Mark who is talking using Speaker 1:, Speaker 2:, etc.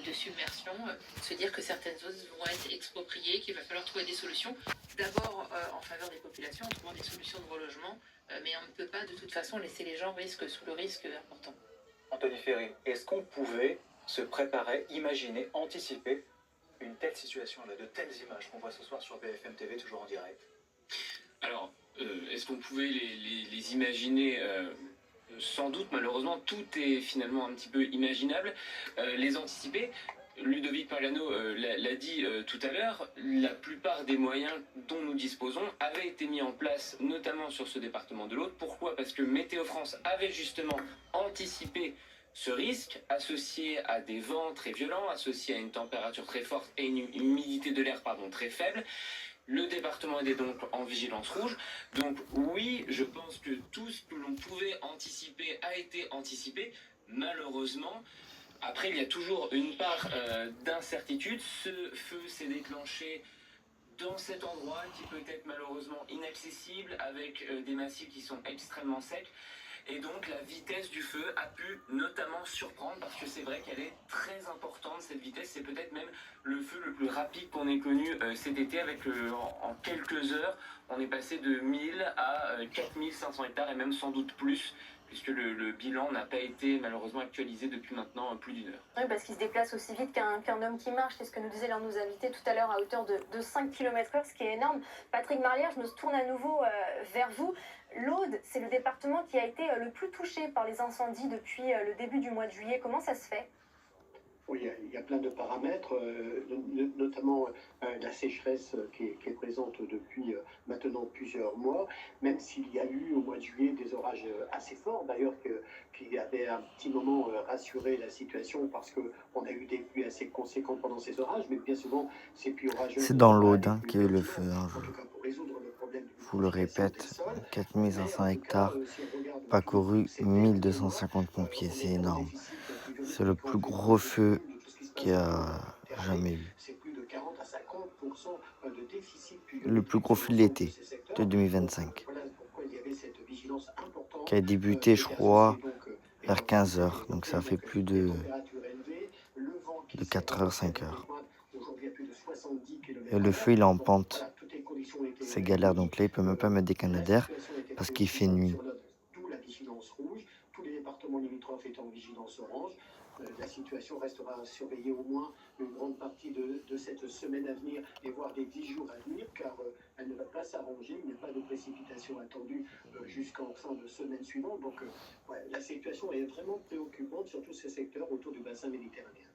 Speaker 1: de submersion, se dire que certaines zones vont être expropriées, qu'il va falloir trouver des solutions. D'abord en faveur des populations, en trouvant des solutions de relogement, mais on ne peut pas de toute façon laisser les gens sous le risque important.
Speaker 2: Anthony Ferry, est-ce qu'on pouvait se préparer, imaginer, anticiper une telle situation, là, de telles images qu'on voit ce soir sur BFM TV, toujours en direct?
Speaker 3: Alors, est-ce qu'on pouvait les imaginer sans doute, malheureusement, tout est finalement un petit peu imaginable. Les anticiper, Ludovic Parlano l'a dit tout à l'heure, la plupart des moyens dont nous disposons avaient été mis en place, notamment sur ce département de l'Aude. Pourquoi? Parce que Météo France avait justement anticipé ce risque associé à des vents très violents, associé à une température très forte et une humidité de l'air très faible. Le département est donc en vigilance rouge. Donc oui, je pense que tout ce que l'on pouvait anticiper a été anticipé. Malheureusement, après, il y a toujours une part d'incertitude. Ce feu s'est déclenché dans cet endroit qui peut être malheureusement inaccessible, avec des massifs qui sont extrêmement secs. Et donc la vitesse du feu a pu notamment surprendre, parce que c'est vrai qu'elle est très importante, cette vitesse. C'est peut-être même le feu le plus rapide qu'on ait connu cet été, avec en quelques heures, on est passé de 1000 à 4500 hectares, et même sans doute plus, puisque le bilan n'a pas été malheureusement actualisé depuis maintenant plus d'une heure.
Speaker 4: Oui, parce qu'il se déplace aussi vite qu'un homme qui marche, c'est ce que nous disaient l'un de nos invités tout à l'heure, à hauteur de 5 km/h, ce qui est énorme. Patrick Marlière, je me tourne à nouveau vers vous. L'Aude, c'est le département qui a été le plus touché par les incendies depuis le début du mois de juillet. Comment ça se fait?
Speaker 5: Oui, il y a plein de paramètres, notamment la sécheresse qui est présente depuis maintenant plusieurs mois, même s'il y a eu au mois de juillet des orages assez forts, d'ailleurs qui avaient un petit moment rassuré la situation, parce qu'on a eu des pluies assez conséquentes pendant ces orages, mais bien souvent ces pluies orageuses...
Speaker 6: C'est dans l'Aude qu'il y a eu le feu.
Speaker 5: En tout cas, pour résoudre le problème
Speaker 6: Je vous le répète, 4500 hectares,
Speaker 5: si on regarde
Speaker 6: parcouru 1250 pompiers, c'est énorme. C'est le plus gros feu qu'il y a jamais eu. Le plus gros feu de l'été de 2025, qui a débuté, je crois, vers 15 heures. Donc ça fait plus de 4 heures, 5 heures. Et le feu, il est en pente. C'est galère, donc là, il peut même pas mettre des canadaires parce qu'il fait nuit.
Speaker 5: D'où la vigilance rouge, tous les départements limitrophes étant en vigilance orange. La situation restera surveillée au moins une grande partie de cette semaine à venir, et voire des 10 jours à venir, car elle ne va pas s'arranger. Il n'y a pas de précipitation attendue jusqu'en fin de semaine suivante. Donc la situation est vraiment préoccupante sur tous ces secteurs autour du bassin méditerranéen.